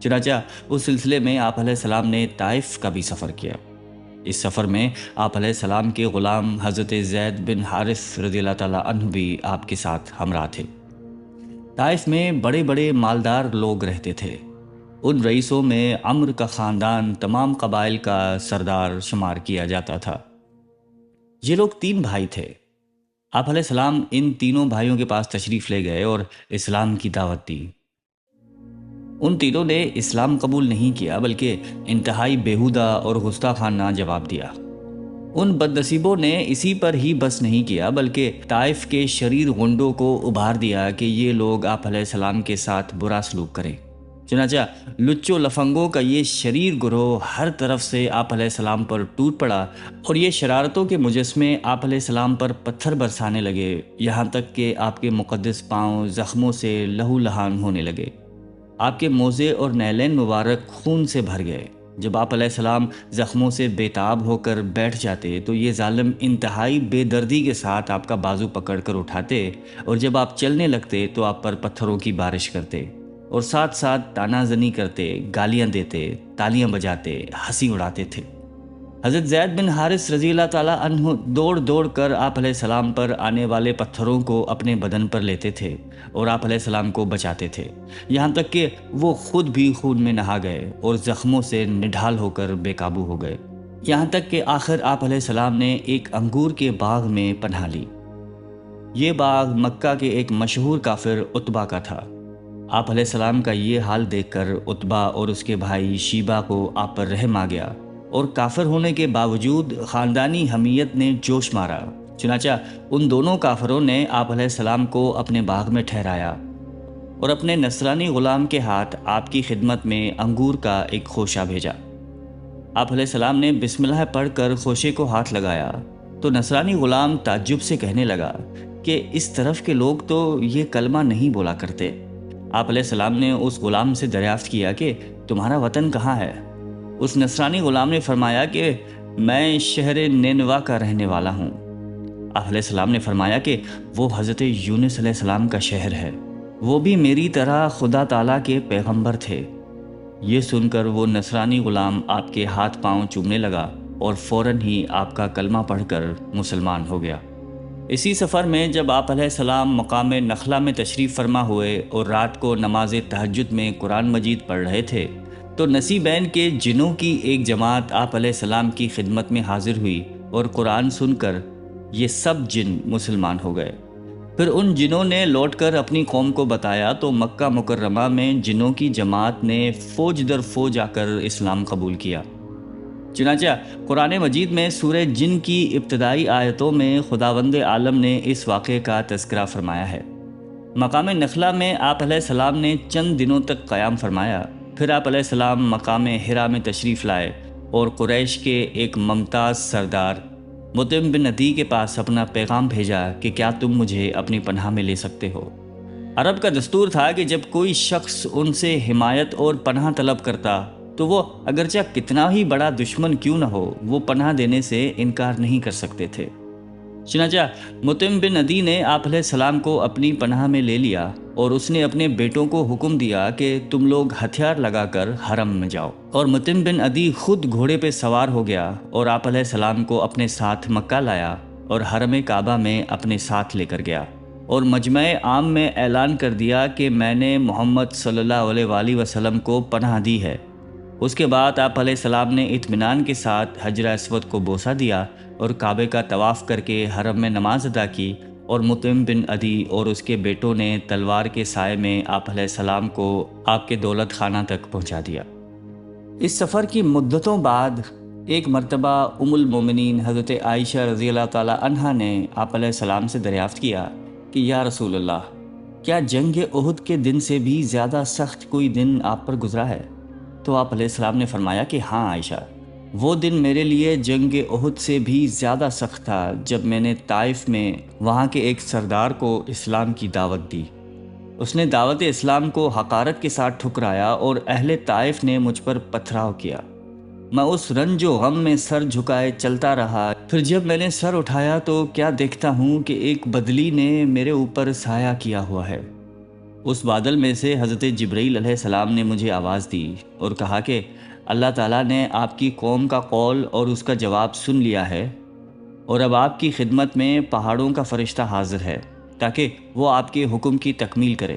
چنانچہ اس سلسلے میں آپ علیہ السلام نے طائف کا بھی سفر کیا۔ اس سفر میں آپ علیہ السلام کے غلام حضرت زید بن حارث رضی اللہ تعالیٰ عنہ بھی آپ کے ساتھ ہمراہ تھے۔ طائف میں بڑے بڑے مالدار لوگ رہتے تھے۔ ان رئیسوں میں عمرو کا خاندان تمام قبائل کا سردار شمار کیا جاتا تھا۔ یہ لوگ 3 بھائی تھے۔ آپ علیہ السلام ان تینوں بھائیوں کے پاس تشریف لے گئے اور اسلام کی دعوت دی۔ ان تینوں نے اسلام قبول نہیں کیا بلکہ انتہائی بیہودہ اور گستاخانہ جواب دیا۔ ان بد نصیبوں نے اسی پر ہی بس نہیں کیا بلکہ طائف کے شریر غنڈوں کو ابھار دیا کہ یہ لوگ آپ علیہ السلام کے ساتھ برا سلوک کریں۔ چنانچہ لچو لفنگوں کا یہ شریر گروہ ہر طرف سے آپ علیہ السلام پر ٹوٹ پڑا اور یہ شرارتوں کے مجسمے آپ علیہ السلام پر پتھر برسانے لگے، یہاں تک کہ آپ کے مقدس پاؤں زخموں سے لہو لہان ہونے لگے۔ آپ کے موزے اور نیلین مبارک خون سے بھر گئے۔ جب آپ علیہ السلام زخموں سے بےتاب ہو کر بیٹھ جاتے تو یہ ظالم انتہائی بے دردی کے ساتھ آپ کا بازو پکڑ کر اٹھاتے، اور جب آپ چلنے لگتے تو آپ پر پتھروں کی بارش کرتے اور ساتھ ساتھ تانا زنی کرتے، گالیاں دیتے، تالیاں بجاتے، ہنسی اڑاتے تھے۔ حضرت زید بن حارث رضی اللہ تعالیٰ عنہ دوڑ دوڑ کر آپ علیہ السلام پر آنے والے پتھروں کو اپنے بدن پر لیتے تھے اور آپ علیہ السلام کو بچاتے تھے، یہاں تک کہ وہ خود بھی خون میں نہا گئے اور زخموں سے نڈھال ہو کر بے قابو ہو گئے، یہاں تک کہ آخر آپ علیہ السلام نے ایک انگور کے باغ میں پناہ لی۔ یہ باغ مکہ کے ایک مشہور کافر عتبہ کا تھا۔ آپ علیہ السلام کا یہ حال دیکھ کر عتبہ اور اس کے بھائی شیبہ کو آپ پر رحم آ گیا، اور کافر ہونے کے باوجود خاندانی حمیت نے جوش مارا۔ چنانچہ ان دونوں کافروں نے آپ علیہ السلام کو اپنے باغ میں ٹھہرایا اور اپنے نصرانی غلام کے ہاتھ آپ کی خدمت میں انگور کا ایک خوشہ بھیجا۔ آپ علیہ السلام نے بسم اللہ پڑھ کر خوشے کو ہاتھ لگایا تو نصرانی غلام تعجب سے کہنے لگا کہ اس طرف کے لوگ تو یہ کلمہ نہیں بولا کرتے۔ آپ علیہ السلام نے اس غلام سے دریافت کیا کہ تمہارا وطن کہاں ہے؟ اس نصرانی غلام نے فرمایا کہ میں شہر نینوا کا رہنے والا ہوں۔ آپ علیہ السلام نے فرمایا کہ وہ حضرت یونس علیہ السلام کا شہر ہے، وہ بھی میری طرح خدا تعالیٰ کے پیغمبر تھے۔ یہ سن کر وہ نصرانی غلام آپ کے ہاتھ پاؤں چومنے لگا اور فوراً ہی آپ کا کلمہ پڑھ کر مسلمان ہو گیا۔ اسی سفر میں جب آپ علیہ السلام مقام نخلا میں تشریف فرما ہوئے اور رات کو نماز تہجد میں قرآن مجید پڑھ رہے تھے تو نصیبین کے جنوں کی ایک جماعت آپ علیہ السلام کی خدمت میں حاضر ہوئی اور قرآن سن کر یہ سب جن مسلمان ہو گئے۔ پھر ان جنوں نے لوٹ کر اپنی قوم کو بتایا تو مکہ مکرمہ میں جنوں کی جماعت نے فوج در فوج آ کر اسلام قبول کیا۔ چنانچہ قرآن مجید میں سورہ جن کی ابتدائی آیتوں میں خداوند عالم نے اس واقعے کا تذکرہ فرمایا ہے۔ مقام نخلا میں آپ علیہ السلام نے چند دنوں تک قیام فرمایا، پھر آپ علیہ السلام مقام حرا میں تشریف لائے اور قریش کے ایک ممتاز سردار مطعم بن عدی کے پاس اپنا پیغام بھیجا کہ کیا تم مجھے اپنی پناہ میں لے سکتے ہو؟ عرب کا دستور تھا کہ جب کوئی شخص ان سے حمایت اور پناہ طلب کرتا تو وہ اگرچہ کتنا ہی بڑا دشمن کیوں نہ ہو، وہ پناہ دینے سے انکار نہیں کر سکتے تھے۔ چنانچہ مطعم بن عدی نے آپ علیہ السلام کو اپنی پناہ میں لے لیا اور اس نے اپنے بیٹوں کو حکم دیا کہ تم لوگ ہتھیار لگا کر حرم میں جاؤ، اور مطعم بن عدی خود گھوڑے پہ سوار ہو گیا اور آپ علیہ السلام کو اپنے ساتھ مکہ لایا اور حرم کعبہ میں اپنے ساتھ لے کر گیا اور مجمع عام میں اعلان کر دیا کہ میں نے محمد صلی اللہ علیہ وآلہ وسلم کو پناہ دی ہے۔ اس کے بعد آپ علیہ السلام نے اطمینان کے ساتھ حجر اسود کو بوسہ دیا اور کعبے کا طواف کر کے حرم میں نماز ادا کی، اور مطعم بن عدی اور اس کے بیٹوں نے تلوار کے سائے میں آپ علیہ السلام کو آپ کے دولت خانہ تک پہنچا دیا۔ اس سفر کی مدتوں بعد ایک مرتبہ ام المومنین حضرت عائشہ رضی اللہ تعالی عنہا نے آپ علیہ السلام سے دریافت کیا کہ یا رسول اللہ، کیا جنگ احد کے دن سے بھی زیادہ سخت کوئی دن آپ پر گزرا ہے؟ تو آپ علیہ السلام نے فرمایا کہ ہاں عائشہ، وہ دن میرے لیے جنگ احد سے بھی زیادہ سخت تھا جب میں نے طائف میں وہاں کے ایک سردار کو اسلام کی دعوت دی۔ اس نے دعوت اسلام کو حقارت کے ساتھ ٹھکرایا اور اہل طائف نے مجھ پر پتھراؤ کیا۔ میں اس رنج و غم میں سر جھکائے چلتا رہا، پھر جب میں نے سر اٹھایا تو کیا دیکھتا ہوں کہ ایک بدلی نے میرے اوپر سایہ کیا ہوا ہے۔ اس بادل میں سے حضرت جبرائیل علیہ السلام نے مجھے آواز دی اور کہا کہ اللہ تعالیٰ نے آپ کی قوم کا قول اور اس کا جواب سن لیا ہے، اور اب آپ کی خدمت میں پہاڑوں کا فرشتہ حاضر ہے تاکہ وہ آپ کے حکم کی تکمیل کرے۔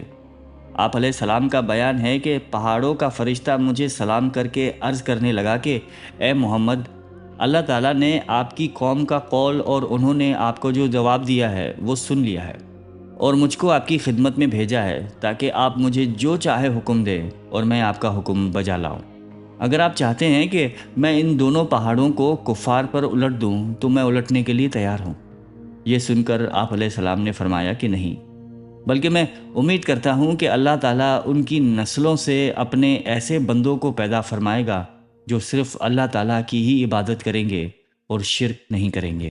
آپ علیہ السلام کا بیان ہے کہ پہاڑوں کا فرشتہ مجھے سلام کر کے عرض کرنے لگا کہ اے محمد، اللہ تعالیٰ نے آپ کی قوم کا قول اور انہوں نے آپ کو جو جواب دیا ہے وہ سن لیا ہے، اور مجھ کو آپ کی خدمت میں بھیجا ہے تاکہ آپ مجھے جو چاہے حکم دیں اور میں آپ کا حکم بجا لاؤں۔ اگر آپ چاہتے ہیں کہ میں ان دونوں پہاڑوں کو کفار پر الٹ دوں تو میں الٹنے کے لیے تیار ہوں۔ یہ سن کر آپ علیہ السلام نے فرمایا کہ نہیں، بلکہ میں امید کرتا ہوں کہ اللہ تعالیٰ ان کی نسلوں سے اپنے ایسے بندوں کو پیدا فرمائے گا جو صرف اللہ تعالیٰ کی ہی عبادت کریں گے اور شرک نہیں کریں گے۔